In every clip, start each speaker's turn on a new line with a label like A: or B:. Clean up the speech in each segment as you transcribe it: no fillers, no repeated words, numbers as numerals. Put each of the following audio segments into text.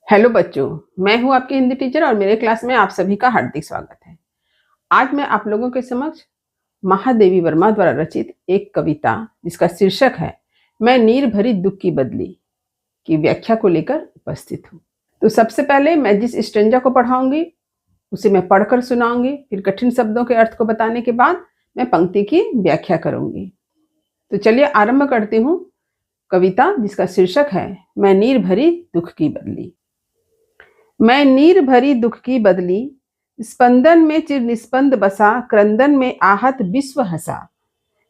A: Hello बच्चों, मैं हूं आपकी हिंदी टीचर और मेरे क्लास में आप सभी का हार्दिक स्वागत है। आज मैं आप लोगों के समक्ष महादेवी वर्मा द्वारा रचित एक कविता जिसका शीर्षक है मैं नीर भरी दुख की बदली की व्याख्या को लेकर उपस्थित हूँ। तो सबसे पहले मैं जिस स्टेंजा को पढ़ाऊंगी उसे मैं पढ़कर सुनाऊंगी, फिर कठिन शब्दों के अर्थ को बताने के बाद मैं पंक्ति की व्याख्या करूंगी। तो चलिए आरंभ करती हूँ कविता जिसका शीर्षक है मैं नीर भरी दुख की बदली। मैं नीर भरी दुख की बदली, स्पंदन में चिर निस्पंद बसा, क्रंदन में आहत विश्व हंसा,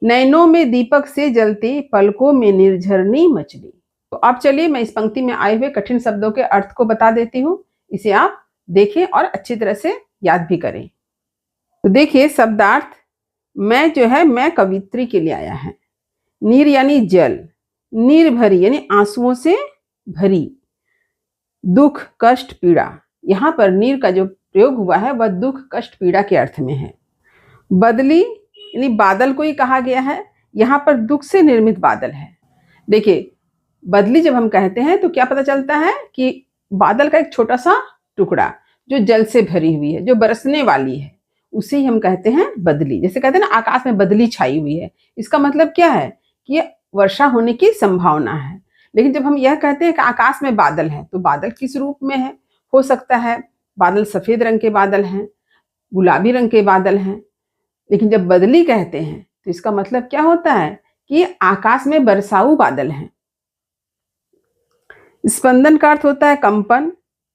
A: नैनों में दीपक से जलती, पलकों में निर्झरनी मचली। तो अब चलिए मैं इस पंक्ति में आए हुए कठिन शब्दों के अर्थ को बता देती हूँ, इसे आप देखें और अच्छी तरह से याद भी करें। तो देखिए शब्दार्थ, मैं जो है मैं कवित्री के लिए आया है। नीर यानी जल, नीर भरी यानी आंसुओं से भरी, दुख कष्ट पीड़ा, यहाँ पर नीर का जो प्रयोग हुआ है वह दुख कष्ट पीड़ा के अर्थ में है। बदली यानी बादल को ही कहा गया है, यहाँ पर दुख से निर्मित बादल है। देखिए बदली जब हम कहते हैं तो क्या पता चलता है कि बादल का एक छोटा सा टुकड़ा जो जल से भरी हुई है, जो बरसने वाली है, उसे ही हम कहते हैं बदली। जैसे कहते हैं ना आकाश में बदली छाई हुई है, इसका मतलब क्या है कि ये वर्षा होने की संभावना है। लेकिन जब हम यह कहते हैं कि आकाश में बादल है तो बादल किस रूप में है? हो सकता है बादल सफेद रंग के बादल हैं, गुलाबी रंग के बादल हैं। लेकिन जब बदली कहते हैं तो इसका मतलब क्या होता है कि आकाश में बरसाऊ बादल हैं। स्पंदन का अर्थ होता है कंपन,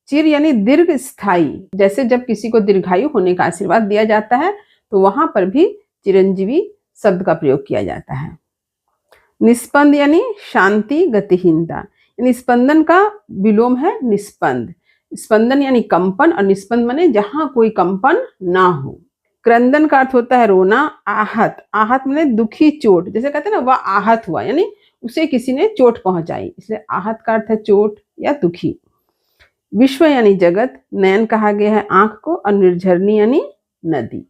A: चिर यानी दीर्घ स्थायी, जैसे जब किसी को दीर्घायु होने का आशीर्वाद दिया जाता है तो वहां पर भी चिरंजीवी शब्द का प्रयोग किया जाता है। निस्पंद यानी शांति गतिहीनता, यानी स्पंदन का विलोम है निस्पंद। स्पंदन यानी कंपन और निस्पंद माने जहां कोई कंपन ना हो। क्रंदन का अर्थ होता है रोना। आहत, आहत माने दुखी चोट, जैसे कहते हैं ना वह आहत हुआ यानी उसे किसी ने चोट पहुंचाई, इसलिए आहत का अर्थ है चोट या दुखी। विश्व यानी जगत, नयन कहा गया है आंख को, और निर्झरनी यानी नदी।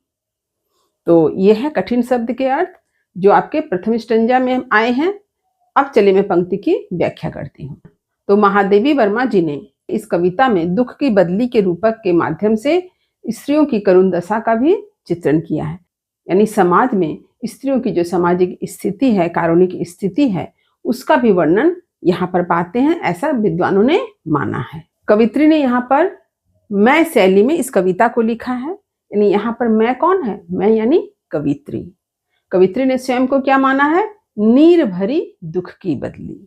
A: तो यह है कठिन शब्द के अर्थ जो आपके प्रथम स्टेंजा में आए हैं। अब चलिए मैं पंक्ति की व्याख्या करती हूँ। तो महादेवी वर्मा जी ने इस कविता में दुख की बदली के रूपक के माध्यम से स्त्रियों की करुण दशा का भी चित्रण किया है, यानी समाज में स्त्रियों की जो सामाजिक स्थिति है, कारुणिक स्थिति है, उसका भी वर्णन यहाँ पर पाते हैं, ऐसा विद्वानों ने माना है। कवित्री ने यहाँ पर मैं शैली में इस कविता को लिखा है, यानी यहाँ पर मैं कौन है? मैं यानी कवित्री। कवित्री ने स्वयं को क्या माना है? नीर भरी दुख की बदली।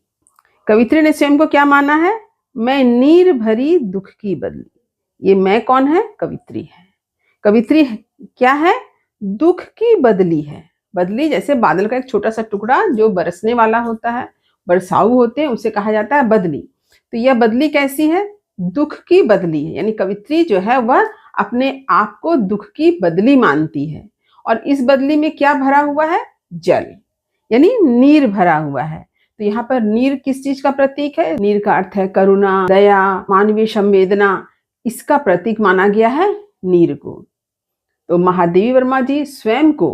A: कवित्री ने स्वयं को क्या माना है? मैं नीर भरी दुख की बदली। ये मैं कौन है? कवित्री है। कवित्री क्या है? दुख की बदली है। बदली जैसे बादल का एक छोटा सा टुकड़ा जो बरसने वाला होता है, बरसाऊ होते हैं, उसे कहा जाता है बदली। तो यह बदली कैसी है? दुख की बदली है, यानी कवित्री जो है वह अपने आप को दुख की बदली मानती है। और इस बदली में क्या भरा हुआ है? जल, यानी नीर भरा हुआ है। तो यहाँ पर नीर किस चीज का प्रतीक है? नीर का अर्थ है करुणा, दया, मानवीय संवेदना, इसका प्रतीक माना गया है नीर को। तो महादेवी वर्मा जी स्वयं को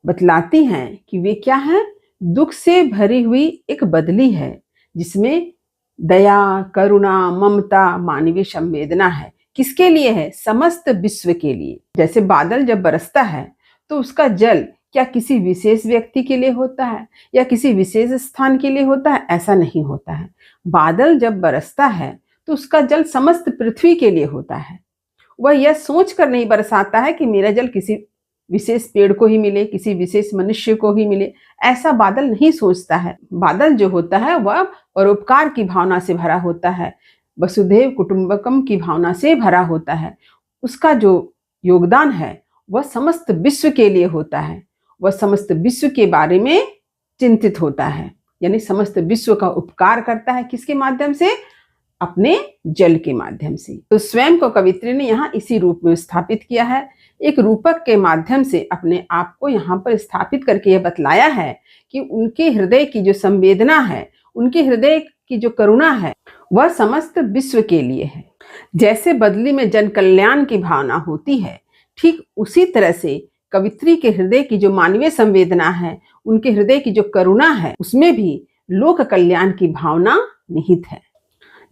A: बतलाती हैं कि वे क्या है? दुख से भरी हुई एक बदली है जिसमें दया, करुणा, ममता, मानवीय संवेदना है। किसके लिए है? समस्त विश्व के लिए। जैसे बादल जब बरसता है तो उसका जल क्या किसी विशेष व्यक्ति के लिए होता है या किसी विशेष स्थान के लिए होता है? ऐसा नहीं होता है। बादल जब बरसता है तो उसका जल समस्त पृथ्वी के लिए होता है। वह यह सोच कर नहीं बरसाता है कि मेरा जल किसी विशेष पेड़ को ही मिले, किसी विशेष मनुष्य को ही मिले, ऐसा बादल नहीं सोचता है। बादल जो होता है वह परोपकार की भावना से भरा होता है, वसुधैव कुटुंबकम की भावना से भरा होता है। उसका जो योगदान है वह समस्त विश्व के लिए होता है। वह समस्त विश्व के बारे में चिंतित होता है, यानी समस्त विश्व का उपकार करता है। किसके माध्यम से? अपने जल के माध्यम से। तो स्वयं को कवित्री ने यहाँ इसी रूप में स्थापित किया है। एक रूपक के माध्यम से अपने आप को यहाँ पर स्थापित करके यह बतलाया है कि उनके हृदय की जो संवेदना है, उनके हृदय की जो करुणा है, वह समस्त विश्व के लिए है। जैसे बदली में जन कल्याण की भावना होती है, ठीक उसी तरह से कवित्री के हृदय की जो मानवीय संवेदना है, उनके हृदय की जो करुणा है, उसमें भी लोक कल्याण की भावना निहित है।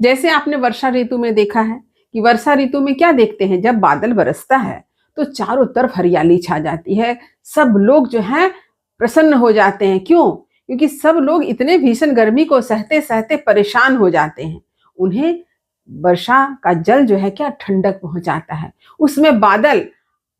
A: जैसे आपने वर्षा ऋतु में देखा है कि वर्षा ऋतु में क्या देखते हैं, जब बादल बरसता है तो चारों तरफ हरियाली छा जाती है, सब लोग जो है प्रसन्न हो जाते हैं। क्यों? क्योंकि सब लोग इतने भीषण गर्मी को सहते सहते परेशान हो जाते हैं। उन्हें वर्षा का जल जो है क्या ठंडक पहुंचाता है, उसमें बादल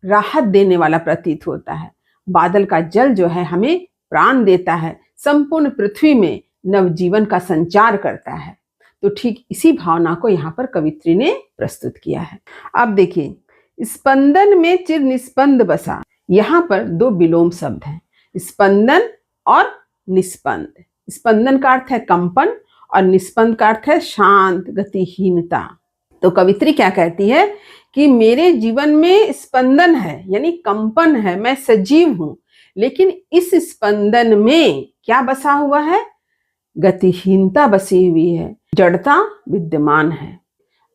A: राहत देने वाला प्रतीत होता है। बादल का जल जो है हमें प्राण देता है, संपूर्ण पृथ्वी में नवजीवन का संचार करता है। तो ठीक इसी भावना को यहाँ पर कवित्री ने प्रस्तुत किया है। अब देखिए, स्पंदन में चिर निस्पंद बसा, यहाँ पर दो विलोम शब्द हैं, स्पंदन और निस्पंद। स्पंदन का अर्थ है कंपन और निस्पंद का अर्थ है शांत, गतिहीनता। तो कवित्री क्या कहती है कि मेरे जीवन में स्पंदन है, यानी कंपन है, मैं सजीव हूं, लेकिन इस स्पंदन में क्या बसा हुआ है? गतिहीनता बसी हुई है, जड़ता विद्यमान है।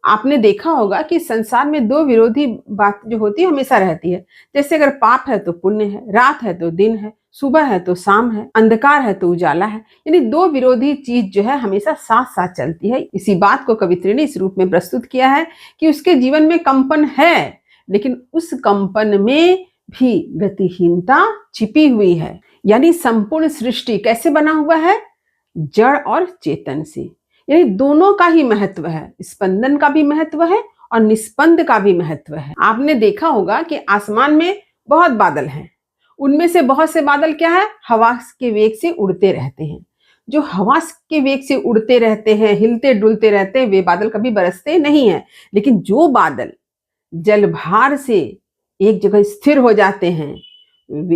A: आपने देखा होगा कि संसार में दो विरोधी बात जो होती है हमेशा रहती है। जैसे अगर पाप है तो पुण्य है, रात है तो दिन है, सुबह है तो शाम है, अंधकार है तो उजाला है, यानी दो विरोधी चीज जो है हमेशा साथ साथ चलती है। इसी बात को कवित्री ने इस रूप में प्रस्तुत किया है कि उसके जीवन में कंपन है, लेकिन उस कंपन में भी गतिहीनता छिपी हुई है। यानी संपूर्ण सृष्टि कैसे बना हुआ है? जड़ और चेतन से, यानी दोनों का ही महत्व है, स्पंदन का भी महत्व है और निस्पंद का भी महत्व है। आपने देखा होगा कि आसमान में बहुत बादल हैं, उनमें से बहुत से बादल क्या है? हवा के वेग से उड़ते रहते हैं। जो हवा के वेग से उड़ते रहते हैं, हिलते डुलते रहते हैं, वे बादल कभी बरसते नहीं हैं। लेकिन जो बादल जलभार से एक जगह स्थिर हो जाते हैं,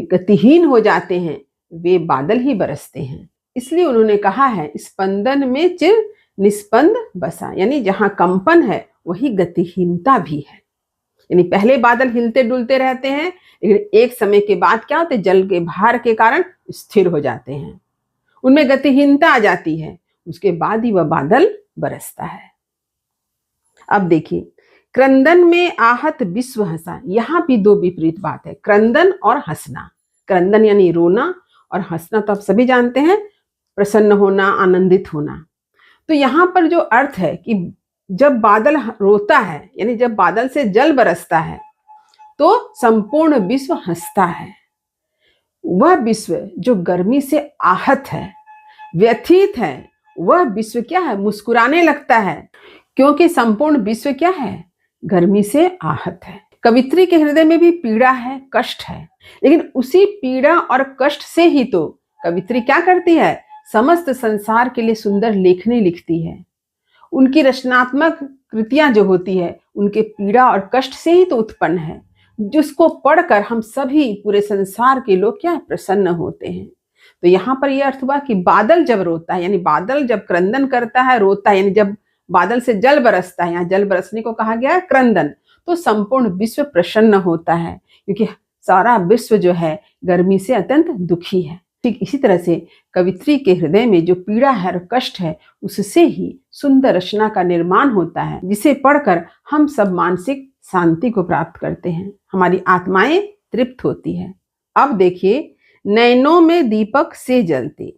A: गतिहीन हो जाते हैं, वे बादल ही बरसते हैं। इसलिए उन्होंने कहा है स्पंदन में चिर निस्पंद बसा, यानी जहां कंपन है वही गतिहीनता भी है। यानी पहले बादल हिलते डुलते रहते हैं, लेकिन एक समय के बाद क्या होते, जल के भार के कारण स्थिर हो जाते हैं, उनमें गतिहीनता आ जाती है, उसके बाद ही वह बादल बरसता है। अब देखिए, क्रंदन में आहत विश्व हंसा, यहां भी दो विपरीत बात है, क्रंदन और हंसना। क्रंदन यानी रोना और हंसना तो आप सभी जानते हैं, प्रसन्न होना, आनंदित होना। तो यहां पर जो अर्थ है कि जब बादल रोता है, यानी जब बादल से जल बरसता है, तो संपूर्ण विश्व हंसता है। वह विश्व जो गर्मी से आहत है, व्यथित है, वह विश्व क्या है? मुस्कुराने लगता है, क्योंकि संपूर्ण विश्व क्या है? गर्मी से आहत है। कवित्री के हृदय में भी पीड़ा है, कष्ट है, लेकिन उसी पीड़ा और कष्ट से ही तो कवित्री क्या करती है? समस्त संसार के लिए सुंदर लेखनी लिखती है। उनकी रचनात्मक कृतियां जो होती है, उनके पीड़ा और कष्ट से ही तो उत्पन्न है, जिसको पढ़कर हम सभी पूरे संसार के लोग क्या प्रसन्न होते हैं। तो यहाँ पर यह अर्थ हुआ कि बादल जब रोता है, यानी बादल जब क्रंदन करता है, रोता है, यानी जब बादल से जल बरसता है, यहाँ जल बरसने को कहा गया है क्रंदन, तो संपूर्ण विश्व प्रसन्न होता है, क्योंकि सारा विश्व जो है गर्मी से अत्यंत दुखी है। ठीक इसी तरह से कवित्री के हृदय में जो पीड़ा है और कष्ट है, उससे ही सुंदर रचना का निर्माण होता है, जिसे पढ़कर हम सब मानसिक शांति को प्राप्त करते हैं, हमारी आत्माएं तृप्त होती है। अब देखिए, नैनों में दीपक से जलते,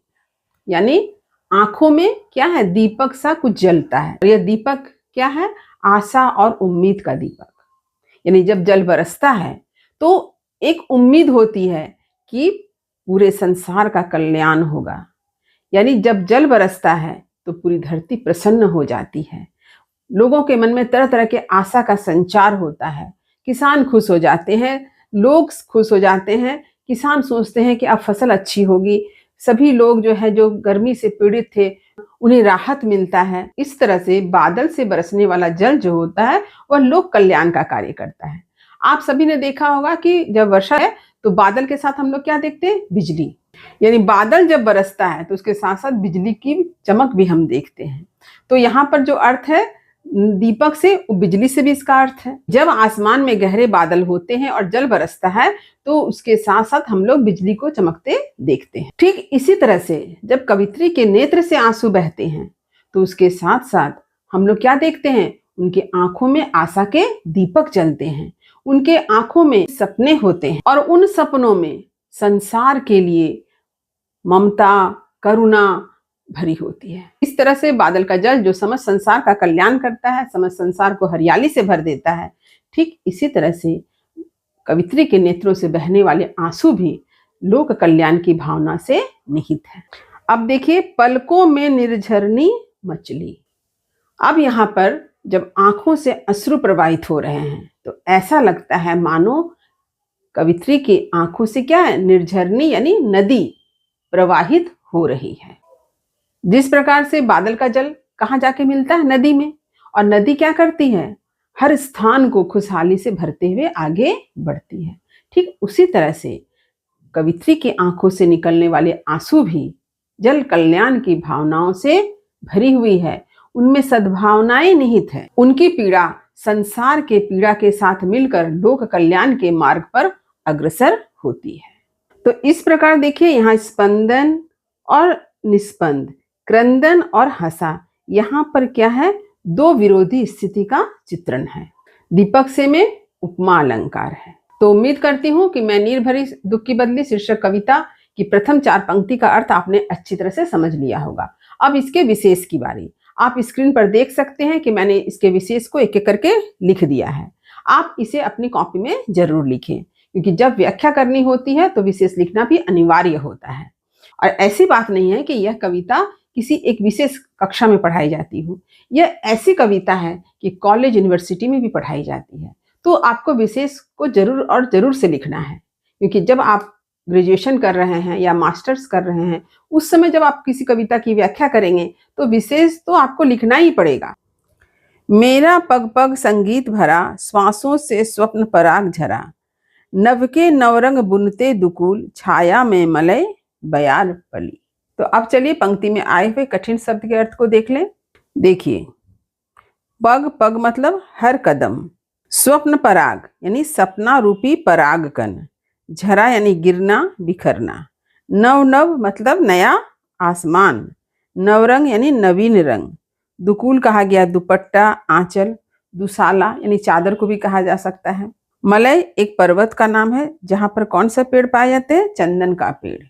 A: यानी आंखों में क्या है? दीपक सा कुछ जलता है। और यह दीपक क्या है? आशा और उम्मीद का दीपक। यानी जब जल बरसता है तो एक उम्मीद होती है कि पूरे संसार का कल्याण होगा। यानी जब जल बरसता है तो पूरी धरती प्रसन्न हो जाती है, लोगों के मन में तरह तरह के आशा का संचार होता है, किसान खुश हो जाते हैं, लोग खुश हो जाते हैं, किसान सोचते हैं कि अब फसल अच्छी होगी, सभी लोग जो है जो गर्मी से पीड़ित थे उन्हें राहत मिलता है। इस तरह से बादल से बरसने वाला जल जो होता है वह लोक कल्याण का कार्य करता है। आप सभी ने देखा होगा कि जब वर्षा है तो बादल के साथ हम लोग क्या देखते हैं? बिजली। यानी बादल जब बरसता है तो उसके साथ साथ बिजली की चमक भी हम देखते हैं। तो यहाँ पर जो अर्थ है दीपक से, बिजली से भी इसका अर्थ है। जब आसमान में गहरे बादल होते हैं और जल बरसता है तो उसके साथ साथ हम लोग बिजली को चमकते देखते हैं। ठीक इसी तरह से जब कवित्री के नेत्र से आंसू बहते हैं तो उसके साथ साथ हम लोग क्या देखते हैं? उनके आंखों में आशा के दीपक जलते हैं, उनके आंखों में सपने होते हैं, और उन सपनों में संसार के लिए ममता, करुणा, भरी होती है। इस तरह से बादल का जल जो समस्त संसार का कल्याण करता है, समस्त संसार को हरियाली से भर देता है, ठीक इसी तरह से कवित्री के नेत्रों से बहने वाले आंसू भी लोक कल्याण की भावना से निहित है। अब देखिए, पलकों में निर्झरनी मछली। अब यहाँ पर जब आंखों से अश्रु प्रवाहित हो रहे हैं तो ऐसा लगता है मानो कवित्री की आंखों से क्या है, निर्झरनी यानी नदी प्रवाहित हो रही है। जिस प्रकार से बादल का जल कहाँ जाके मिलता है, नदी में, और नदी क्या करती है, हर स्थान को खुशहाली से भरते हुए आगे बढ़ती है। ठीक उसी तरह से कवित्री की आंखों से निकलने वाले आंसू भी जल कल्याण की भावनाओं से भरी हुई है, उनमें सद्भावनाएं निहित है। उनकी पीड़ा संसार के पीड़ा के साथ मिलकर लोक कल्याण के मार्ग पर अग्रसर होती है। तो इस प्रकार देखिए, यहाँ स्पंदन और निस्पंद, क्रंदन और हंसा, यहाँ पर क्या है, दो विरोधी स्थिति का चित्रण है। दीपक से में उपमा अलंकार है। तो उम्मीद करती हूँ कि मैं नीर भरी दुख की बदली शीर्षक कविता की प्रथम 4 पंक्ति का अर्थ आपने अच्छी तरह से समझ लिया होगा। अब इसके विशेष की बारी। आप स्क्रीन पर देख सकते हैं कि मैंने इसके विशेष को एक एक करके लिख दिया है। आप इसे अपनी कॉपी में जरूर लिखें, क्योंकि जब व्याख्या करनी होती है तो विशेष लिखना भी अनिवार्य होता है। और ऐसी बात नहीं है कि यह कविता किसी एक विशेष कक्षा में पढ़ाई जाती हो। यह ऐसी कविता है कि कॉलेज यूनिवर्सिटी में भी पढ़ाई जाती है। तो आपको विशेष को जरूर और जरूर से लिखना है, क्योंकि जब आप ग्रेजुएशन कर रहे हैं या मास्टर्स कर रहे हैं, उस समय जब आप किसी कविता की व्याख्या करेंगे तो विशेष तो आपको लिखना ही पड़ेगा। मेरा पग पग संगीत भरा, श्वासों से स्वप्न पराग झरा, नव के नवरंग बुनते दुकूल, छाया में मलय बयार पली। तो अब चलिए पंक्ति में आए हुए कठिन शब्द के अर्थ को देख लें। देखिए, पग पग मतलब हर कदम, स्वप्न पराग यानी सपना रूपी पराग कण, झरा यानी गिरना बिखरना, नव नव मतलब नया आसमान, नवरंग यानी नवीन रंग, दुकूल कहा गया दुपट्टा, आंचल, दुसाला यानी चादर को भी कहा जा सकता है। मलय एक पर्वत का नाम है जहां पर कौन सा पेड़ पाए जाते हैं, चंदन का पेड़।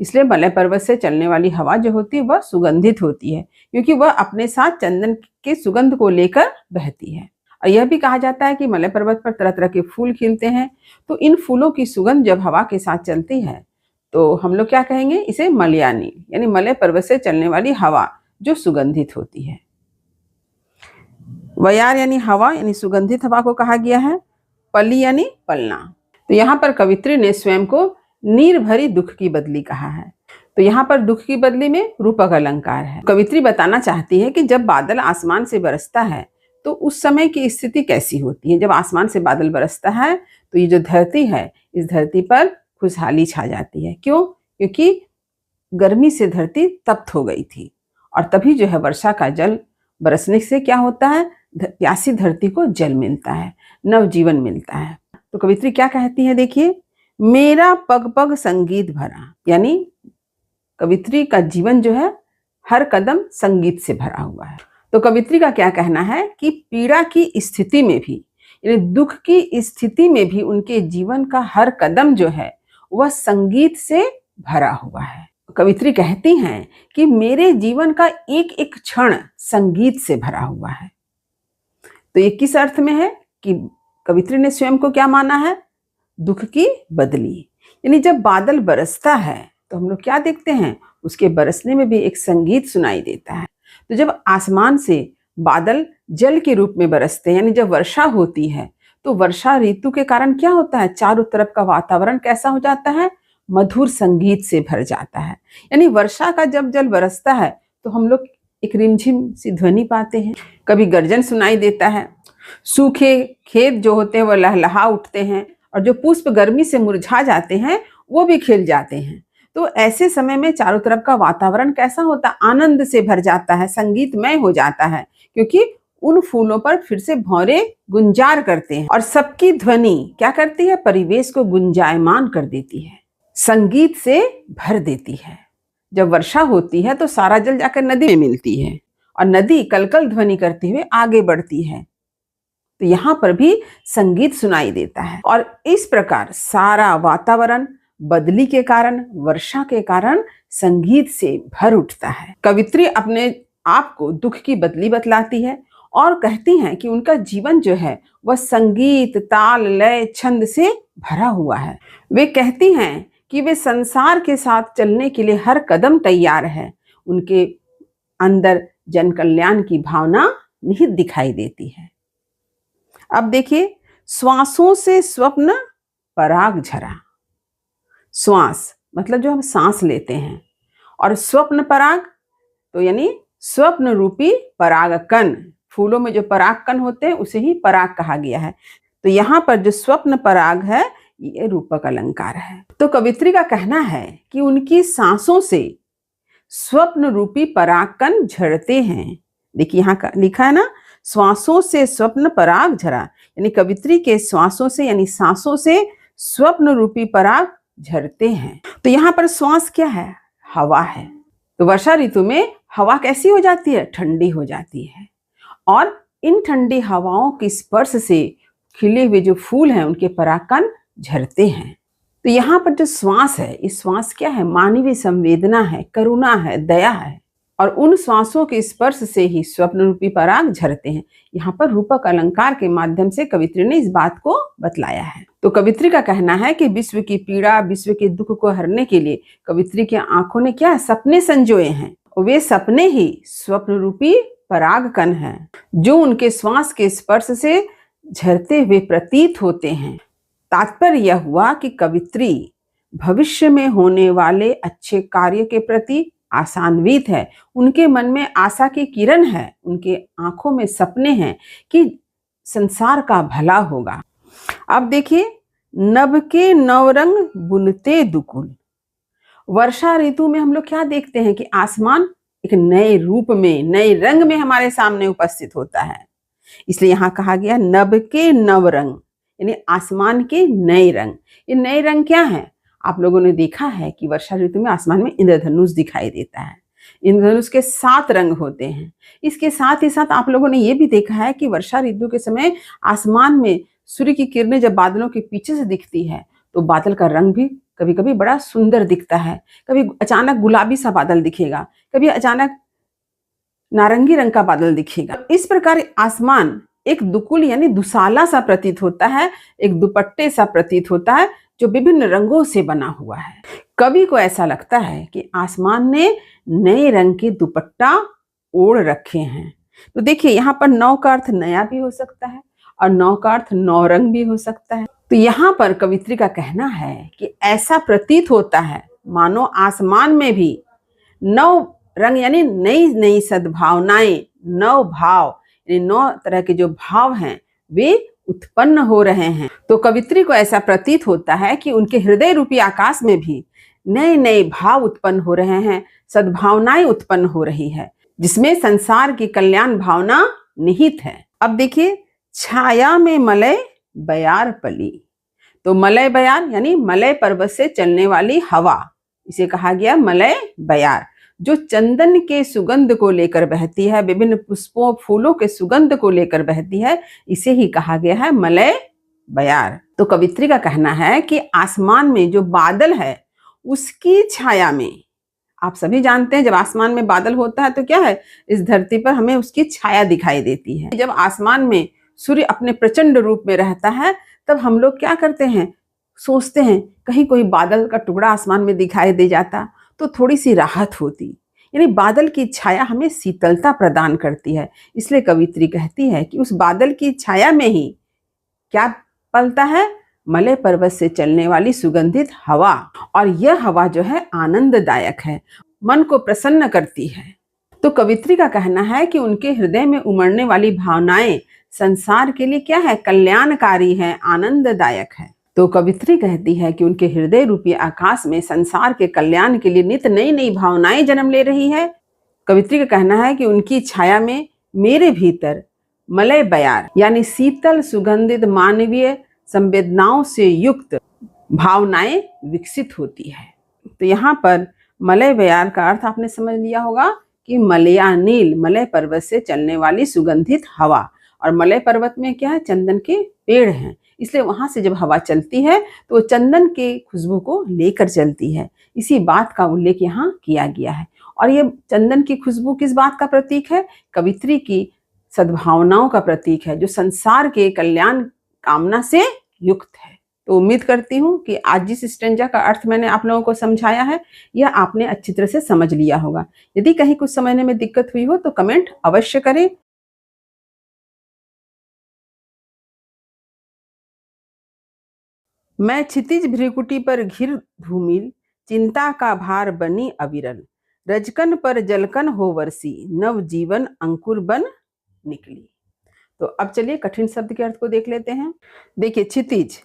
A: इसलिए मलय पर्वत से चलने वाली हवा जो होती है वह सुगंधित होती है, क्योंकि वह अपने साथ चंदन के सुगंध को लेकर बहती है। और यह भी कहा जाता है कि मलय पर्वत पर तरह तरह के फूल खिलते हैं, तो इन फूलों की सुगंध जब हवा के साथ चलती है तो हम लोग क्या कहेंगे, इसे मलयानी यानी मलय पर्वत से चलने वाली हवा जो सुगंधित होती है। वयार यानी हवा यानी सुगंधित हवा को कहा गया है। पली यानी पलना। तो यहाँ पर कवित्री ने स्वयं को नीर भरी दुख की बदली कहा है। तो यहाँ पर दुख की बदली में रूपक अलंकार है। कवित्री बताना चाहती है कि जब बादल आसमान से बरसता है तो उस समय की स्थिति कैसी होती है। जब आसमान से बादल बरसता है तो ये जो धरती है, इस धरती पर खुशहाली छा जाती है। क्यों? क्योंकि गर्मी से धरती तप्त हो गई थी, और तभी जो है वर्षा का जल बरसने से क्या होता है, प्यासी धरती को जल मिलता है, नवजीवन मिलता है। तो कवित्री क्या कहती है, देखिए, मेरा पग पग संगीत भरा, यानी कवित्री का जीवन जो है हर कदम संगीत से भरा हुआ है। तो कवित्री का क्या कहना है कि पीड़ा की स्थिति में भी, यानी दुख की स्थिति में भी उनके जीवन का हर कदम जो है वह संगीत से भरा हुआ है। कवित्री कहती हैं कि मेरे जीवन का एक एक क्षण संगीत से भरा हुआ है। तो ये किस अर्थ में है कि कवित्री ने स्वयं को क्या माना है, दुख की बदली। यानी जब बादल बरसता है तो हम लोग क्या देखते हैं, उसके बरसने में भी एक संगीत सुनाई देता है। तो जब आसमान से बादल जल के रूप में बरसते हैं, यानी जब वर्षा होती है, तो वर्षा ऋतु के कारण क्या होता है, चारों तरफ का वातावरण कैसा हो जाता है, मधुर संगीत से भर जाता है। यानी वर्षा का जब जल बरसता है तो हम लोग एक रिमझिम सी ध्वनि पाते हैं, कभी गर्जन सुनाई देता है, सूखे खेत जो होते हैं वह लहलहा उठते हैं, और जो पुष्प गर्मी से मुरझा जाते हैं वो भी खिल जाते हैं। तो ऐसे समय में चारों तरफ का वातावरण कैसा होता है, आनंद से भर जाता है, संगीतमय हो जाता है, क्योंकि उन फूलों पर फिर से भौरे गुंजार करते हैं, और सबकी ध्वनि क्या करती है, परिवेश को गुंजायमान कर देती है, संगीत से भर देती है। जब वर्षा होती है तो सारा जल जाकर नदी में मिलती है, और नदी कलकल ध्वनि करते हुए आगे बढ़ती है। तो यहाँ पर भी संगीत सुनाई देता है, और इस प्रकार सारा वातावरण बदली के कारण, वर्षा के कारण संगीत से भर उठता है। कवित्री अपने आप को दुख की बदली बतलाती है और कहती हैं कि उनका जीवन जो है वह संगीत, ताल, लय, छंद से भरा हुआ है। वे कहती हैं कि वे संसार के साथ चलने के लिए हर कदम तैयार है। उनके अंदर जन कल्याण की भावना निहित दिखाई देती है। अब देखिए, श्वासों से स्वप्न पराग झरा। श्वास मतलब जो हम सांस लेते हैं, और स्वप्न पराग तो यानी स्वप्न रूपी परागकण, फूलों में जो परागकण होते हैं उसे ही पराग कहा गया है। तो यहाँ पर जो स्वप्न पराग है ये रूपक अलंकार है। तो कवित्री का कहना है कि उनकी सांसों से स्वप्न रूपी परागकण झरते हैं। देखिए यहाँ का लिखा है ना, श्वासों से स्वप्न पराग झरा, यानी कवित्री के श्वासों से यानी सांसों से स्वप्न रूपी पराग झरते हैं। तो यहाँ पर श्वास क्या है? हवा है। तो वर्षा ऋतु में हवा कैसी हो जाती है? ठंडी हो जाती है, और इन ठंडी हवाओं के स्पर्श से खिले हुए जो फूल हैं उनके परागकण झरते हैं। तो यहाँ पर जो श्वास है, इस श्वास क्या है? मानवीय संवेदना है, करुणा है, दया है, और उन श्वासों के स्पर्श से ही स्वप्न रूपी पराग झरते हैं। यहाँ पर रूपक अलंकार के माध्यम से कवित्री ने इस बात को बतलाया है। तो कवित्री का कहना है कि विश्व की पीड़ा, विश्व के दुख को हरने के लिए कवित्री की आंखों ने क्या सपने संजोए हैं। वे सपने ही स्वप्न रूपी परागकण हैं, जो उनके श्वास के स्पर्श से झरते हुए प्रतीत होते हैं। तात्पर्य यह हुआ कि कवित्री भविष्य में होने वाले अच्छे कार्य के प्रति आशान्वित है। उनके मन में आशा की किरण है, उनके आंखों में सपने हैं कि संसार का भला होगा। अब देखिए, नभ के नवरंग बुनते दुकुल। वर्षा ऋतु में हम लोग क्या देखते हैं कि आसमान एक नए रूप में, नए रंग में हमारे सामने उपस्थित होता है। इसलिए यहाँ कहा गया नभ के नवरंग, यानी आसमान के नए रंग। ये नए रंग क्या है? आप लोगों ने देखा है कि वर्षा ऋतु में आसमान में इंद्रधनुष दिखाई देता है। इंद्रधनुष के 7 रंग होते हैं। इसके साथ ही साथ आप लोगों ने ये भी देखा है कि वर्षा ऋतु के समय आसमान में सूर्य की किरणें जब बादलों के पीछे से दिखती है तो बादल का रंग भी कभी कभी बड़ा सुंदर दिखता है। कभी अचानक गुलाबी सा बादल दिखेगा, कभी अचानक नारंगी रंग का बादल दिखेगा। इस प्रकार आसमान एक दुकुल यानी दुसाला सा प्रतीत होता है, एक दुपट्टे सा प्रतीत होता है जो विभिन्न रंगों से बना हुआ है। कवि को ऐसा लगता है कि आसमान ने नए रंग के दुपट्टा ओढ़ रखे हैं। तो देखिए, यहाँ पर नौ का अर्थ नया भी हो सकता है और नौ का अर्थ नौ रंग भी हो सकता है। तो यहाँ पर कवित्री का कहना है कि ऐसा प्रतीत होता है मानो आसमान में भी नौ रंग यानी नई नई सद्भावनाएं, नौ भाव यानी 9 तरह के जो भाव हैं वे उत्पन्न हो रहे हैं। तो कवित्री को ऐसा प्रतीत होता है कि उनके हृदय रूपी आकाश में भी नए नए भाव उत्पन्न हो रहे हैं, सद्भावनाएं उत्पन्न हो रही है, जिसमें संसार की कल्याण भावना निहित है। अब देखिए, छाया में मलय बयार पली। तो मलय बयार यानी मलय पर्वत से चलने वाली हवा, इसे कहा गया मलय बयार, जो चंदन के सुगंध को लेकर बहती है, विभिन्न पुष्पों फूलों के सुगंध को लेकर बहती है, इसे ही कहा गया है मलय बयार। तो कवित्री का कहना है कि आसमान में जो बादल है उसकी छाया में, आप सभी जानते हैं जब आसमान में बादल होता है तो क्या है, इस धरती पर हमें उसकी छाया दिखाई देती है। जब आसमान में सूर्य अपने प्रचंड रूप में रहता है तब हम लोग क्या करते हैं, सोचते हैं कहीं कोई बादल का टुकड़ा आसमान में दिखाई दे जाता तो थोड़ी सी राहत होती। यानी बादल की छाया हमें शीतलता प्रदान करती है। इसलिए कवित्री कहती है कि उस बादल की छाया में ही क्या पलता है, मलय पर्वत से चलने वाली सुगंधित हवा, और यह हवा जो है आनंददायक है, मन को प्रसन्न करती है। तो कवित्री का कहना है कि उनके हृदय में उमड़ने वाली भावनाएं संसार के लिए क्या है, कल्याणकारी है, आनंददायक है। तो कवित्री कहती है कि उनके हृदय रूपी आकाश में संसार के कल्याण के लिए नित नई नई भावनाएं जन्म ले रही है। कवित्री का कहना है कि उनकी छाया में मेरे भीतर मलय बयार यानी शीतल सुगंधित मानवीय संवेदनाओं से युक्त भावनाएं विकसित होती है। तो यहाँ पर मलय बयार का अर्थ आपने समझ लिया होगा कि मलयानील, मलय पर्वत से चलने वाली सुगंधित हवा, और मलय पर्वत में क्या है, चंदन के पेड़ हैं। इसलिए वहां से जब हवा चलती है तो वो चंदन के खुशबू को लेकर चलती है। इसी बात का उल्लेख यहाँ किया गया है। और ये चंदन की खुशबू किस बात का प्रतीक है? कवित्री की सद्भावनाओं का प्रतीक है, जो संसार के कल्याण कामना से युक्त है। तो उम्मीद करती हूँ कि आज जिस स्टेंजा का अर्थ मैंने आप लोगों को समझाया है, यह आपने अच्छी तरह से समझ लिया होगा। यदि कहीं कुछ समझने में दिक्कत हुई हो तो कमेंट अवश्य करें। मैं क्षितिज भ्रिकुटी पर घिर धूमिल, चिंता का भार बनी अविरल, रजकन पर जलकन हो वर्षी, नव जीवन अंकुर बन निकली। तो अब चलिए कठिन शब्द के अर्थ को देख लेते हैं। देखिए, क्षितिज,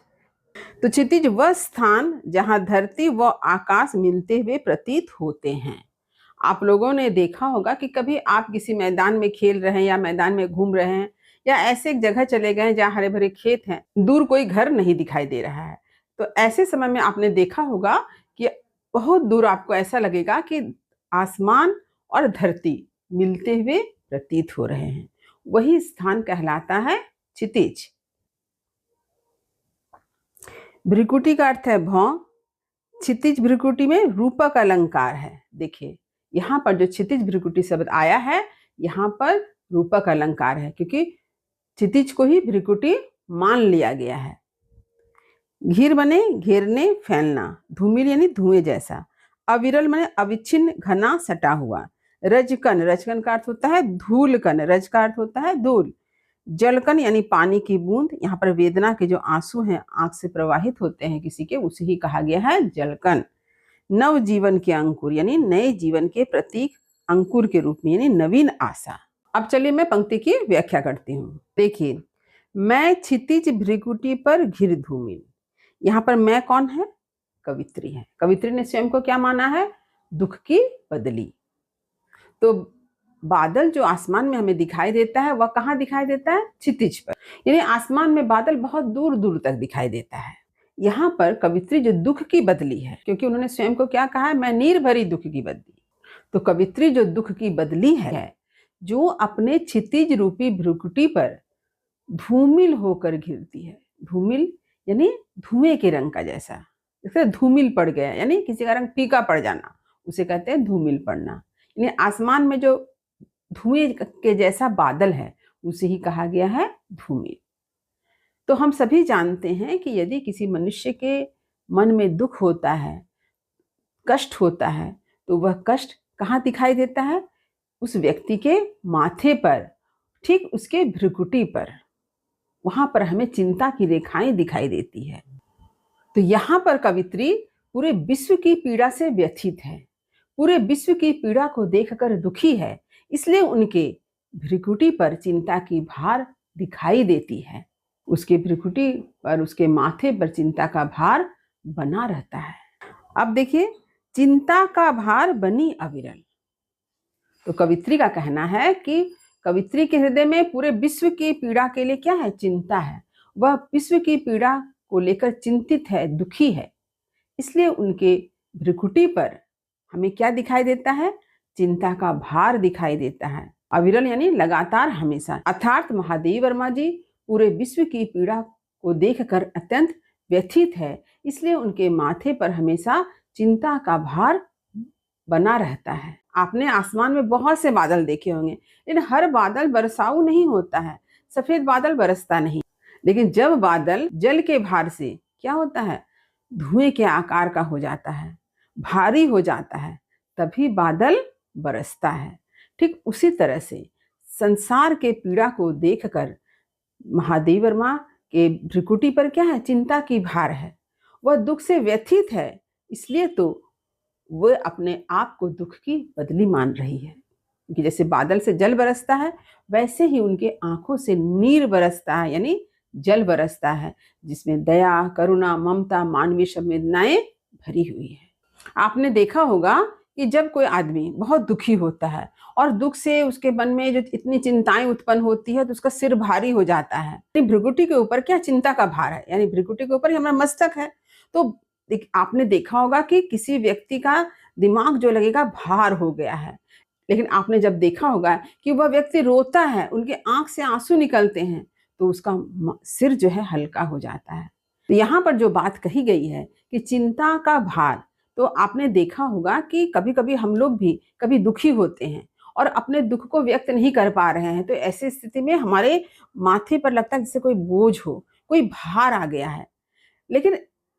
A: तो क्षितिज वह स्थान जहां धरती व आकाश मिलते हुए प्रतीत होते हैं। आप लोगों ने देखा होगा कि कभी आप किसी मैदान में खेल रहे हैं या मैदान में घूम रहे हैं या ऐसे एक जगह चले गए जहाँ हरे भरे खेत हैं, दूर कोई घर नहीं दिखाई दे रहा है। तो ऐसे समय में आपने देखा होगा कि बहुत दूर आपको ऐसा लगेगा कि आसमान और धरती मिलते हुए प्रतीत हो रहे हैं। वही स्थान कहलाता है क्षितिज। भ्रिकुटी का अर्थ है भौं। क्षितिज भ्रिकुटी में रूपक अलंकार है। देखिए, यहाँ पर जो क्षितिज भ्रिकुटी शब्द आया है, यहाँ पर रूपक अलंकार है, क्योंकि क्षितिज को ही भ्रिकुटी मान लिया गया है। घिर बने घेरने, फैलना। धूमिल यानी धुएं जैसा। अविरल माने अविच्छिन्न, घना, सटा हुआ। रजकन, रजकन का अर्थ होता है धूलकन, रज का अर्थ होता है धूल। जलकन यानी पानी की बूंद। यहाँ पर वेदना के जो आंसू हैं आंख से प्रवाहित होते हैं किसी के, उसे ही कहा गया है जलकन। नव जीवन के अंकुर यानी नए जीवन के प्रतीक, अंकुर के रूप में यानी नवीन आशा। अब चलिए मैं पंक्ति की व्याख्या करती हूँ। देखिए, मैं क्षितिज भ्रिकुटी पर घिर धूमिल। यहाँ पर मैं कौन है? कवित्री है। कवित्री ने स्वयं को क्या माना है? दुख की बदली। तो बादल जो आसमान में हमें दिखाई देता है वह कहाँ दिखाई देता है? क्षितिज पर। यानी आसमान में बादल बहुत दूर दूर तक दिखाई देता है। यहाँ पर कवित्री जो दुख की बदली है, क्योंकि उन्होंने स्वयं को क्या कहा है? मैं नीर भरी दुख की बदली। तो कवित्री जो दुख की बदली है, जो अपने क्षितिज रूपी भ्रिकुटी पर धूमिल होकर घिरती है। धूमिल यानी धुएं के रंग का जैसा, जैसे धूमिल पड़ गया यानी किसी का रंग फीका पड़ जाना, उसे कहते हैं धूमिल पड़ना। यानी आसमान में जो धुएं के जैसा बादल है उसे ही कहा गया है धूमिल। तो हम सभी जानते हैं कि यदि किसी मनुष्य के मन में दुख होता है, कष्ट होता है, तो वह कष्ट कहाँ दिखाई देता है? उस व्यक्ति के माथे पर, ठीक उसके भ्रिकुटी पर। वहां पर हमें चिंता की रेखाएं दिखाई देती है। तो यहाँ पर कवित्री पूरे विश्व की पीड़ा से व्यथित है, पूरे विश्व की पीड़ा को देखकर दुखी है, इसलिए उनके भ्रिकुटी पर चिंता की भार दिखाई देती है। उसके भ्रिकुटी पर, उसके माथे पर चिंता का भार बना रहता है। अब देखिए, चिंता का भार बनी अविरल। तो कवित्री का कहना है कि कवित्री के हृदय में पूरे विश्व की पीड़ा के लिए क्या है? चिंता है। वह विश्व की पीड़ा को लेकर चिंतित है, दुखी है, इसलिए उनके भ्रिकुटी पर हमें क्या दिखाई देता है? चिंता का भार दिखाई देता है। अविरल यानी लगातार, हमेशा। अर्थात महादेव वर्मा जी पूरे विश्व की पीड़ा को देखकर अत्यंत व्यथित है, इसलिए उनके माथे पर हमेशा चिंता का भार बना रहता है। आपने आसमान में बहुत से बादल देखे होंगे, लेकिन हर बादल बरसाऊ नहीं होता है, सफेद बादल बरसता नहीं। लेकिन जब बादल जल के भार से क्या होता है? धुएं के आकार का हो जाता है, भारी हो जाता है, तभी बादल बरसता है। ठीक उसी तरह से संसार के पीड़ा को देखकर महादेव वर्मा के भ्रिकुटी पर क्या है? चिंता की भार है। वह दुख से व्यथित है, इसलिए तो वह अपने आप को दुख की बदली मान रही है। कि जैसे बादल से जल बरसता है, वैसे ही उनके आंखों से नीर बरसता है, यानी जल बरसता है, जिसमें दया, करुणा, ममता, मानवीय संवेदनाएं भरी हुई है। आपने देखा होगा कि जब कोई आदमी बहुत दुखी होता है और दुख से उसके मन में जो इतनी चिंताएं उत्पन्न होती है, तो उसका सिर भारी हो जाता है। भ्रिकुटी के ऊपर क्या? चिंता का भार है, यानी भ्रिकुटी के ऊपर हमारा मस्तक है। तो आपने देखा होगा कि किसी व्यक्ति का दिमाग जो लगेगा भार हो गया है। लेकिन आपने जब देखा होगा कि वह व्यक्ति रोता है, उनके आंख से आंसू निकलते हैं, तो उसका सिर जो है हल्का हो जाता है। तो यहाँ पर जो बात कही गई है कि चिंता का भार, तो आपने देखा होगा कि कभी कभी हम लोग भी कभी दुखी होते हैं और अपने दुख को व्यक्त नहीं कर पा रहे हैं, तो ऐसी स्थिति में हमारे माथे पर लगता है जैसे कोई बोझ हो, कोई भार आ गया है। लेकिन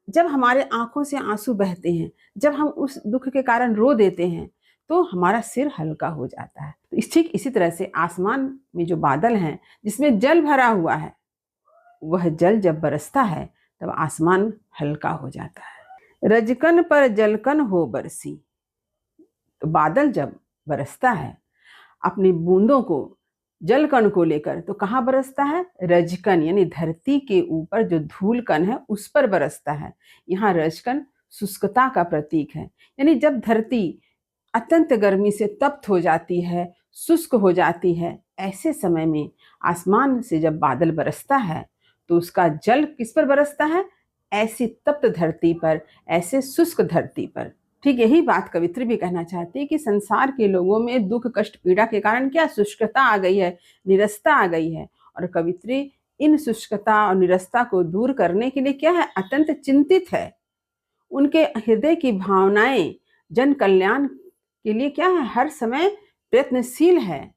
A: जब हमारे आंखों से आंसू बहते हैं, जब हम उस दुख के कारण रो देते हैं, तो हमारा सिर हल्का हो जाता है। तो ठीक इसी तरह से आसमान में जो बादल हैं, जिसमें जल भरा हुआ है, वह जल जब बरसता है तब आसमान हल्का हो जाता है। रजकन पर जलकन हो बरसी, तो बादल जब बरसता है अपनी बूंदों को, जलकण को लेकर, तो कहाँ बरसता है? रजकन यानी धरती के ऊपर जो धूल कण है उस पर बरसता है। यहाँ रजकन शुष्कता का प्रतीक है, यानी जब धरती अत्यंत गर्मी से तप्त हो जाती है, शुष्क हो जाती है, ऐसे समय में आसमान से जब बादल बरसता है तो उसका जल किस पर बरसता है? ऐसी तप्त धरती पर, ऐसे शुष्क धरती पर। ठीक यही बात कवित्री भी कहना चाहती है कि संसार के लोगों में दुख कष्ट पीड़ा के कारण क्या शुष्कता आ गई है, निरस्ता आ गई है, और कवित्री इन शुष्कता और निरस्ता को दूर करने के लिए क्या है? अत्यंत चिंतित है। उनके हृदय की भावनाएं जन कल्याण के लिए क्या है? हर समय प्रयत्नशील है,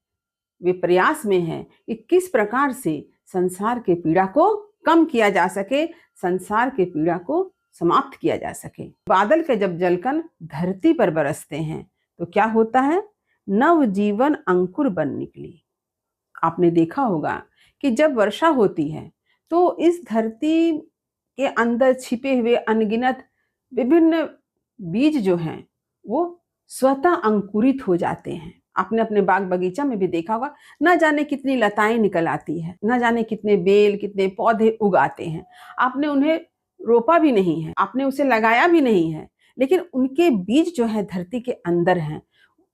A: वे प्रयास में है कि किस प्रकार से संसार के पीड़ा को कम किया जा सके, संसार के पीड़ा को समाप्त किया जा सके। बादल के जब जलकण धरती पर बरसते हैं तो क्या होता है? नव जीवन अंकुर बन निकली। आपने देखा होगा कि जब वर्षा होती है तो इस धरती के अंदर छिपे हुए अनगिनत विभिन्न बीज जो हैं वो स्वतः अंकुरित हो जाते हैं। आपने अपने बाग बगीचा में भी देखा होगा, न जाने कितनी लताएं निकल आती है, न जाने कितने बेल, कितने पौधे उगाते हैं। आपने उन्हें रोपा भी नहीं है, आपने उसे लगाया भी नहीं है, लेकिन उनके बीज जो है धरती के अंदर हैं,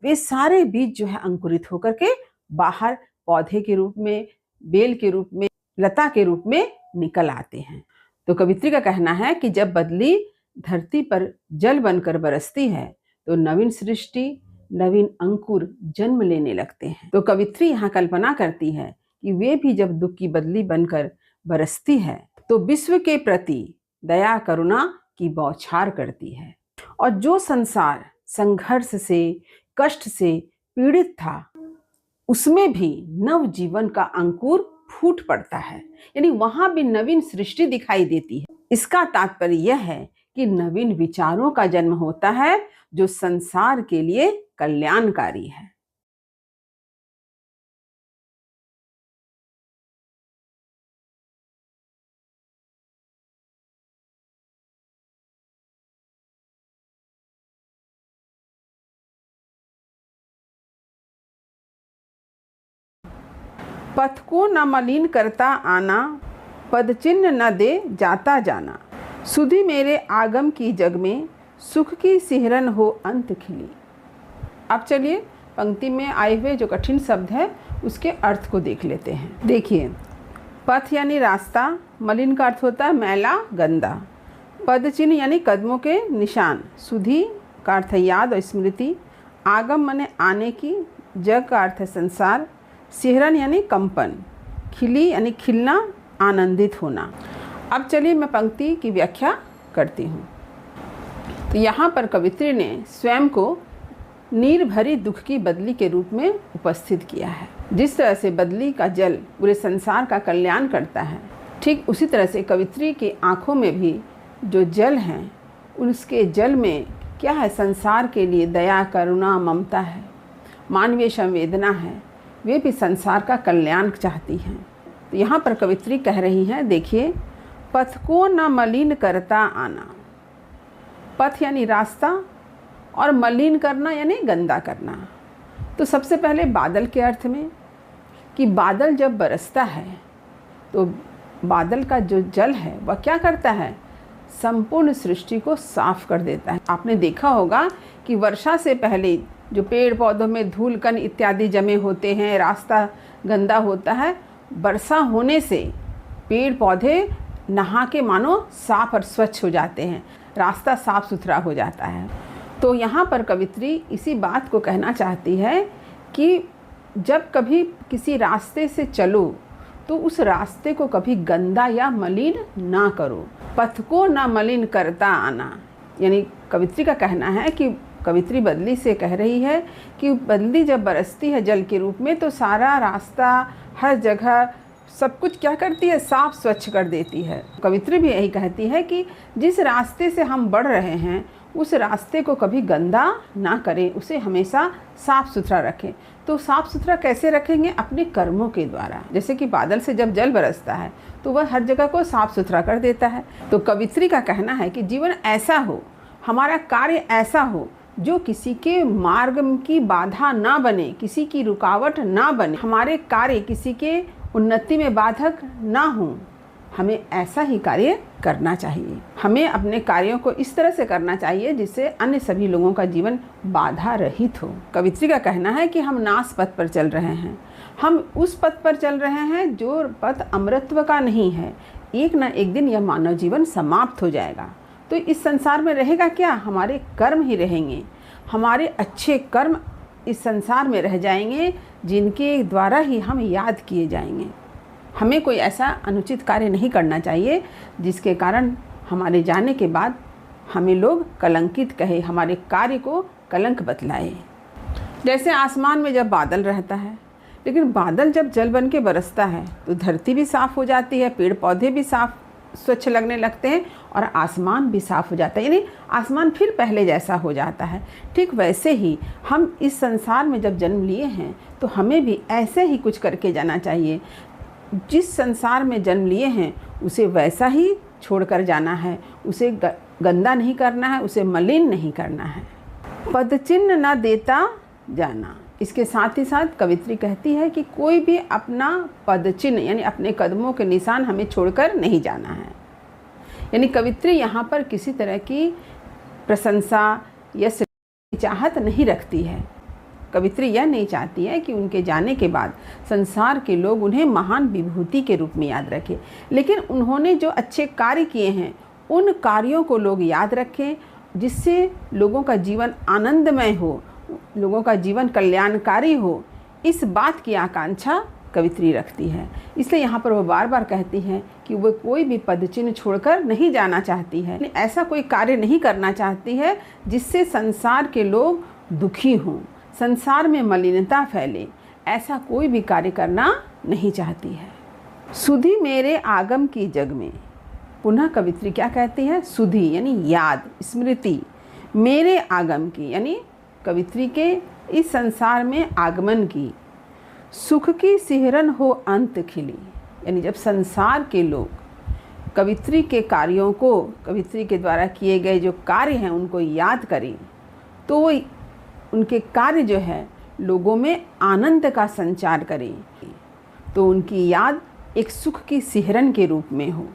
A: वे सारे बीज जो है अंकुरित होकर के बाहर पौधे के रूप में, बेल के रूप में, लता के रूप में निकल आते हैं। तो कवित्री का कहना है कि जब बदली धरती पर जल बनकर बरसती है तो नवीन सृष्टि, नवीन अंकुर जन्म लेने लगते हैं। तो कवित्री यहाँ कल्पना करती है कि वे भी जब दुख की बदली बनकर बरसती है तो विश्व के प्रति दया करुणा की बौछार करती है, और जो संसार संघर्ष से, कष्ट से पीड़ित था, उसमें भी नव जीवन का अंकुर फूट पड़ता है, यानी वहां भी नवीन सृष्टि दिखाई देती है। इसका तात्पर्य यह है कि नवीन विचारों का जन्म होता है जो संसार के लिए कल्याणकारी है। पथ को न मलिन करता आना, पद चिन्ह न दे जाता जाना। सुधि मेरे आगम की जग में, सुख की सिहरन हो अंत खिली। अब चलिए पंक्ति में आए हुए जो कठिन शब्द है उसके अर्थ को देख लेते हैं। देखिए, पथ यानी रास्ता, मलिन का अर्थ होता है मैला, गंदा। पद चिन्ह यानी कदमों के निशान। सुधि का अर्थ है याद और स्मृति। आगम माने आने की, जग का अर्थ है संसार। सिहरन यानी कंपन। खिली यानी खिलना, आनंदित होना। अब चलिए मैं पंक्ति की व्याख्या करती हूँ। तो यहाँ पर कवित्री ने स्वयं को नीर भरी दुख की बदली के रूप में उपस्थित किया है। जिस तरह से बदली का जल पूरे संसार का कल्याण करता है, ठीक उसी तरह से कवित्री की आँखों में भी जो जल हैं, उसके जल में क्या है? संसार के लिए दया, करुणा, ममता है, मानवीय संवेदना है। वे भी संसार का कल्याण चाहती हैं। तो यहाँ पर कवित्री कह रही हैं, देखिए, पथ को न मलिन करता आना। पथ यानी रास्ता और मलिन करना यानी गंदा करना। तो सबसे पहले बादल के अर्थ में कि बादल जब बरसता है तो बादल का जो जल है वह क्या करता है? संपूर्ण सृष्टि को साफ कर देता है। आपने देखा होगा कि वर्षा से पहले जो पेड़ पौधों में धूल कण इत्यादि जमे होते हैं, रास्ता गंदा होता है, वर्षा होने से पेड़ पौधे नहा के मानो साफ और स्वच्छ हो जाते हैं, रास्ता साफ सुथरा हो जाता है। तो यहाँ पर कवित्री इसी बात को कहना चाहती है कि जब कभी किसी रास्ते से चलो तो उस रास्ते को कभी गंदा या मलिन ना करो। पथ को ना मलिन करता आना, यानी कवित्री का कहना है कि कवित्री बदली से कह रही है कि बदली जब बरसती है जल के रूप में तो सारा रास्ता, हर जगह, सब कुछ क्या करती है, साफ स्वच्छ कर देती है। कवित्री भी यही कहती है कि जिस रास्ते से हम बढ़ रहे हैं उस रास्ते को कभी गंदा ना करें, उसे हमेशा साफ सुथरा रखें। तो साफ सुथरा कैसे रखेंगे? अपने कर्मों के द्वारा। जैसे कि बादल से जब जल बरसता है तो वह हर जगह को साफ सुथरा कर देता है। तो कवित्री का कहना है कि जीवन ऐसा हो, हमारा कार्य ऐसा हो जो किसी के मार्ग की बाधा ना बने, किसी की रुकावट ना बने, हमारे कार्य किसी के उन्नति में बाधक ना हो। हमें ऐसा ही कार्य करना चाहिए। हमें अपने कार्यों को इस तरह से करना चाहिए जिससे अन्य सभी लोगों का जीवन बाधा रहित हो। कवित्री का कहना है कि हम नाश पथ पर चल रहे हैं। हम उस पथ पर चल रहे हैं जो पथ अमृतत्व का नहीं है। एक ना एक दिन यह मानव जीवन समाप्त हो जाएगा। तो इस संसार में रहेगा क्या? हमारे कर्म ही रहेंगे। हमारे अच्छे कर्म इस संसार में रह जाएंगे जिनके द्वारा ही हम याद किए जाएंगे। हमें कोई ऐसा अनुचित कार्य नहीं करना चाहिए जिसके कारण हमारे जाने के बाद हमें लोग कलंकित कहे, हमारे कार्य को कलंक बतलाए। जैसे आसमान में जब बादल रहता है, लेकिन बादल जब जल बन के बरसता है तो धरती भी साफ़ हो जाती है, पेड़ पौधे भी साफ स्वच्छ लगने लगते हैं और आसमान भी साफ हो जाता है, यानी आसमान फिर पहले जैसा हो जाता है। ठीक वैसे ही हम इस संसार में जब जन्म लिए हैं तो हमें भी ऐसे ही कुछ करके जाना चाहिए। जिस संसार में जन्म लिए हैं उसे वैसा ही छोड़कर जाना है, उसे गंदा नहीं करना है, उसे मलिन नहीं करना है। पदचिन्ह न देता जाना। इसके साथ ही साथ कवित्री कहती है कि कोई भी अपना पदचिन्ह यानी अपने कदमों के निशान हमें छोड़कर नहीं जाना है। यानी कवित्री यहाँ पर किसी तरह की प्रशंसा या चाहत नहीं रखती है। कवित्री यह नहीं चाहती है कि उनके जाने के बाद संसार के लोग उन्हें महान विभूति के रूप में याद रखें, लेकिन उन्होंने जो अच्छे कार्य किए हैं उन कार्यों को लोग याद रखें जिससे लोगों का जीवन आनंदमय हो, लोगों का जीवन कल्याणकारी हो। इस बात की आकांक्षा कवित्री रखती है। इसलिए यहाँ पर वो बार बार कहती है कि वो कोई भी पदचिन्ह छोड़कर नहीं जाना चाहती है, ऐसा कोई कार्य नहीं करना चाहती है जिससे संसार के लोग दुखी हों, संसार में मलिनता फैले। ऐसा कोई भी कार्य करना नहीं चाहती है। सुधि मेरे आगम की जग में। पुनः कवित्री क्या कहती है? सुधि यानी याद, स्मृति, मेरे आगम की यानी कवित्री के इस संसार में आगमन की। सुख की सिहरन हो अंत खिली, यानी जब संसार के लोग कवित्री के कार्यों को, कवित्री के द्वारा किए गए जो कार्य हैं उनको याद करें तो वो उनके कार्य जो है लोगों में आनंद का संचार करें, तो उनकी याद एक सुख की सिहरन के रूप में हो,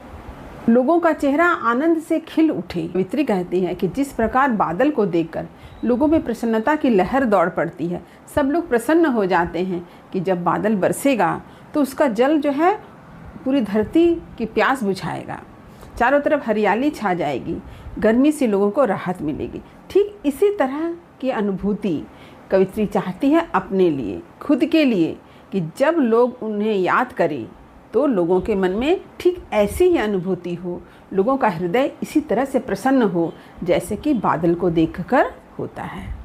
A: लोगों का चेहरा आनंद से खिल उठे। कवित्री कहती है कि जिस प्रकार बादल को देखकर लोगों में प्रसन्नता की लहर दौड़ पड़ती है, सब लोग प्रसन्न हो जाते हैं कि जब बादल बरसेगा तो उसका जल जो है पूरी धरती की प्यास बुझाएगा, चारों तरफ हरियाली छा जाएगी, गर्मी से लोगों को राहत मिलेगी। ठीक इसी तरह की अनुभूति कवित्री चाहती है अपने लिए, खुद के लिए, कि जब लोग उन्हें याद करें तो लोगों के मन में ठीक ऐसी ही अनुभूति हो, लोगों का हृदय इसी तरह से प्रसन्न हो जैसे कि बादल को देखकर होता है।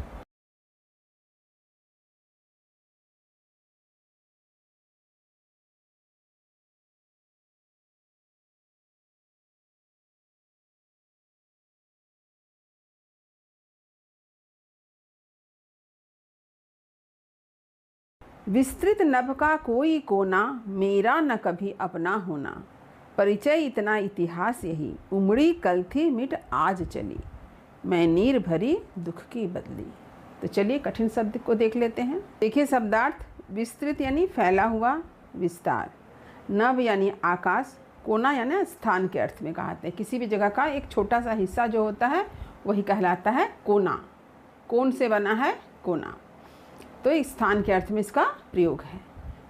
A: विस्तृत नभ का कोई कोना, मेरा न कभी अपना होना। परिचय इतना इतिहास यही, उमड़ी कल थी मिट आज चली, मैं नीर भरी दुख की बदली। तो चलिए कठिन शब्द को देख लेते हैं। देखिए शब्दार्थ। विस्तृत यानी फैला हुआ, विस्तार। नभ यानी आकाश, कोना यानी स्थान के अर्थ में कहते हैं। किसी भी जगह का एक छोटा सा हिस्सा जो होता है वही कहलाता है कोना। कौन से बना है? कोना। तो इस स्थान के अर्थ में इसका प्रयोग है।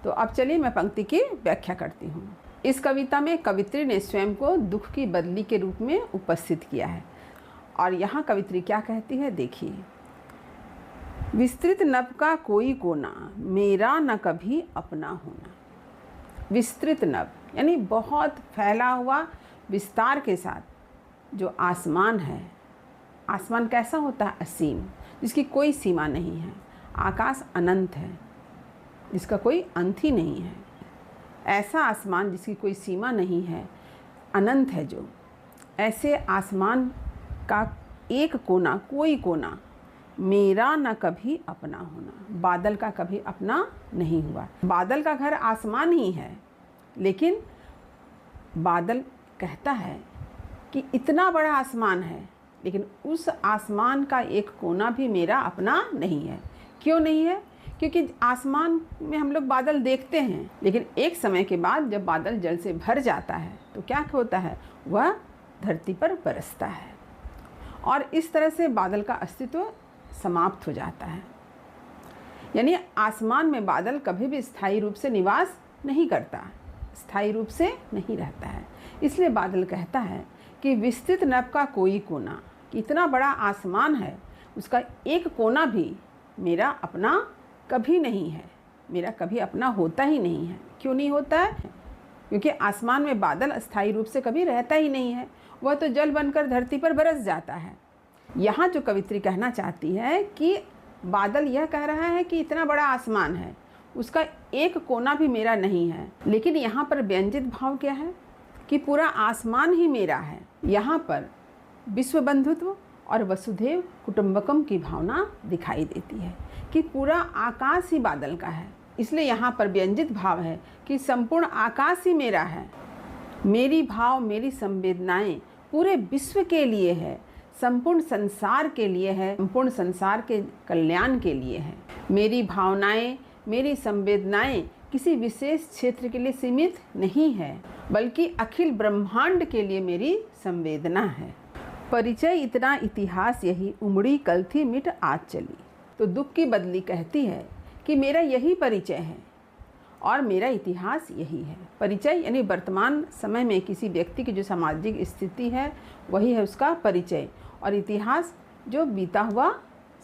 A: तो अब चलिए मैं पंक्ति की व्याख्या करती हूँ। इस कविता में कवित्री ने स्वयं को दुख की बदली के रूप में उपस्थित किया है। और यहाँ कवित्री क्या कहती है देखिए। विस्तृत नभ का कोई कोना, मेरा न कभी अपना होना। विस्तृत नभ यानी बहुत फैला हुआ विस्तार के साथ जो आसमान है। आसमान कैसा होता है? असीम, जिसकी कोई सीमा नहीं है। आकाश अनंत है, जिसका कोई अंत ही नहीं है। ऐसा आसमान जिसकी कोई सीमा नहीं है, अनंत है जो, ऐसे आसमान का एक कोना, कोई कोना मेरा न कभी अपना होना। बादल का कभी अपना नहीं हुआ। बादल का घर आसमान ही है, लेकिन बादल कहता है कि इतना बड़ा आसमान है, लेकिन उस आसमान का एक कोना भी मेरा अपना नहीं है। क्यों नहीं है? क्योंकि आसमान में हम लोग बादल देखते हैं, लेकिन एक समय के बाद जब बादल जल से भर जाता है तो क्या होता है? वह धरती पर बरसता है और इस तरह से बादल का अस्तित्व समाप्त हो जाता है। यानी आसमान में बादल कभी भी स्थायी रूप से निवास नहीं करता, स्थायी रूप से नहीं रहता है। इसलिए बादल कहता है कि विस्तृत नभ का कोई कोना, इतना बड़ा आसमान है, उसका एक कोना भी मेरा अपना कभी नहीं है, मेरा कभी अपना होता ही नहीं है। क्यों नहीं होता है? क्योंकि आसमान में बादल अस्थायी रूप से कभी रहता ही नहीं है, वह तो जल बनकर धरती पर बरस जाता है। यहाँ जो कवित्री कहना चाहती है कि बादल यह कह रहा है कि इतना बड़ा आसमान है, उसका एक कोना भी मेरा नहीं है, लेकिन यहाँ पर व्यंजित भाव क्या है कि पूरा आसमान ही मेरा है। यहाँ पर विश्व बंधुत्व और वसुधैव कुटुंबकम की भावना दिखाई देती है कि पूरा आकाश ही बादल का है। इसलिए यहाँ पर व्यंजित भाव है कि संपूर्ण आकाश ही मेरा है। मेरी भाव, मेरी संवेदनाएं पूरे विश्व के लिए है, संपूर्ण संसार के लिए है, संपूर्ण संसार के कल्याण के लिए है। मेरी भावनाएं, मेरी संवेदनाएं किसी विशेष क्षेत्र के लिए सीमित नहीं है, बल्कि अखिल ब्रह्मांड के लिए मेरी संवेदना है। परिचय इतना इतिहास यही, उमड़ी कल थी मिट आज चली। तो दुख की बदली कहती है कि मेरा यही परिचय है और मेरा इतिहास यही है। परिचय यानी वर्तमान समय में किसी व्यक्ति की जो सामाजिक स्थिति है वही है उसका परिचय, और इतिहास जो बीता हुआ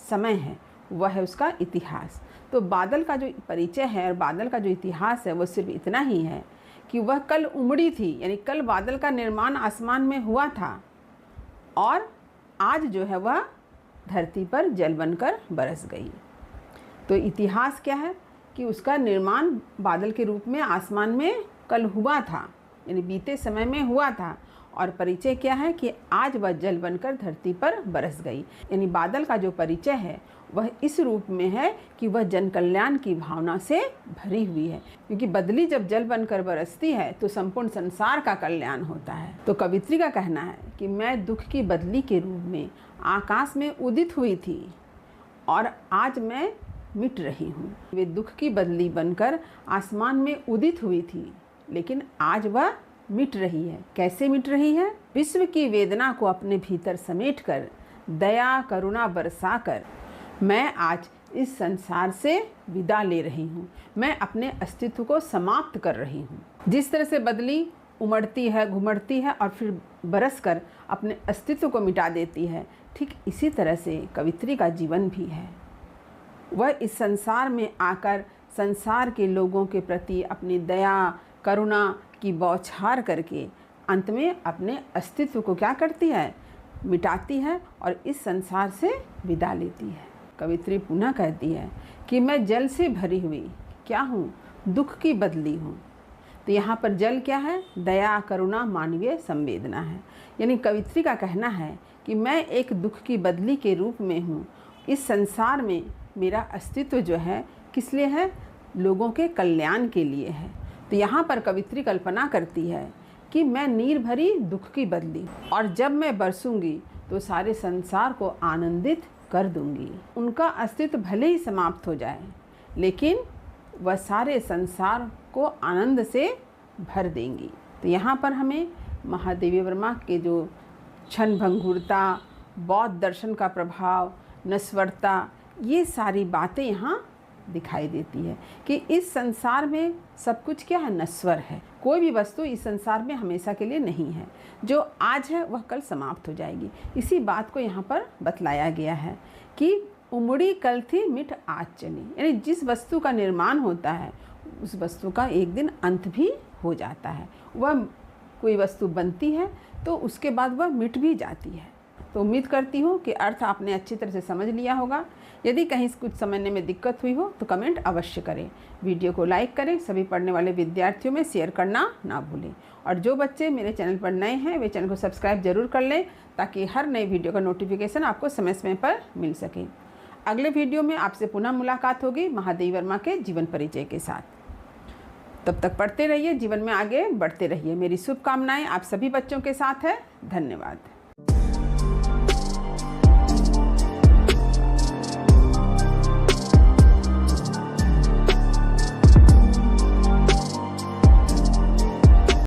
A: समय है वह है उसका इतिहास। तो बादल का जो परिचय है और बादल का जो इतिहास है वो सिर्फ इतना ही है कि वह कल उमड़ी थी, यानी कल बादल का निर्माण आसमान में हुआ था और आज जो है वह धरती पर जल बनकर बरस गई। तो इतिहास क्या है कि उसका निर्माण बादल के रूप में आसमान में कल हुआ था, यानी बीते समय में हुआ था, और परिचय क्या है कि आज वह जल बनकर धरती पर बरस गई। यानी बादल का जो परिचय है वह इस रूप में है कि वह जन कल्याण की भावना से भरी हुई है, क्योंकि बदली जब जल बनकर बरसती है तो संपूर्ण संसार का कल्याण होता है। तो कवित्री का कहना है कि मैं दुख की बदली के रूप में आकाश में उदित हुई थी और आज मैं मिट रही हूँ। वे दुख की बदली बनकर आसमान में उदित हुई थी, लेकिन आज वह मिट रही है। कैसे मिट रही है? विश्व की वेदना को अपने भीतर समेटकर, दया करुणा बरसाकर मैं आज इस संसार से विदा ले रही हूँ। मैं अपने अस्तित्व को समाप्त कर रही हूँ। जिस तरह से बदली उमड़ती है, घुमड़ती है और फिर बरस कर अपने अस्तित्व को मिटा देती है, ठीक इसी तरह से कवित्री का जीवन भी है। वह इस संसार में आकर संसार के लोगों के प्रति अपनी दया करुणा की बौछार करके अंत में अपने अस्तित्व को क्या करती है? मिटाती है और इस संसार से विदा लेती है। कवित्री पुनः कहती है कि मैं जल से भरी हुई क्या हूँ? दुख की बदली हूँ। तो यहाँ पर जल क्या है? दया करुणा मानवीय संवेदना है। यानी कवित्री का कहना है कि मैं एक दुख की बदली के रूप में हूँ। इस संसार में मेरा अस्तित्व जो है किस लिए है? लोगों के कल्याण के लिए है। तो यहाँ पर कवित्री कल्पना करती है कि मैं नीर भरी दुख की बदली, और जब मैं बरसूंगी तो सारे संसार को आनंदित कर दूंगी। उनका अस्तित्व भले ही समाप्त हो जाए, लेकिन वह सारे संसार को आनंद से भर देंगी। तो यहाँ पर हमें महादेवी वर्मा के जो क्षण भंगुरता, बौद्ध दर्शन का प्रभाव, नश्वरता, ये सारी बातें यहाँ दिखाई देती है कि इस संसार में सब कुछ क्या है? नश्वर है। कोई भी वस्तु इस संसार में हमेशा के लिए नहीं है। जो आज है वह कल समाप्त हो जाएगी। इसी बात को यहाँ पर बतलाया गया है कि उमड़ी कल थी मिट आज चली। यानी जिस वस्तु का निर्माण होता है उस वस्तु का एक दिन अंत भी हो जाता है। वह कोई वस्तु बनती है तो उसके बाद वह मिट भी जाती है। तो उम्मीद करती हूँ कि अर्थ आपने अच्छी तरह से समझ लिया होगा। यदि कहीं कुछ समझने में दिक्कत हुई हो तो कमेंट अवश्य करें। वीडियो को लाइक करें, सभी पढ़ने वाले विद्यार्थियों में शेयर करना ना भूलें। और जो बच्चे मेरे चैनल पर नए हैं वे चैनल को सब्सक्राइब जरूर कर लें, ताकि हर नए वीडियो का नोटिफिकेशन आपको समय समय पर मिल सके। अगले वीडियो में आपसे पुनः मुलाकात होगी महादेवी वर्मा के जीवन परिचय के साथ। तब तक पढ़ते रहिए, जीवन में आगे बढ़ते रहिए। मेरी शुभकामनाएं आप सभी बच्चों के साथ है। धन्यवाद।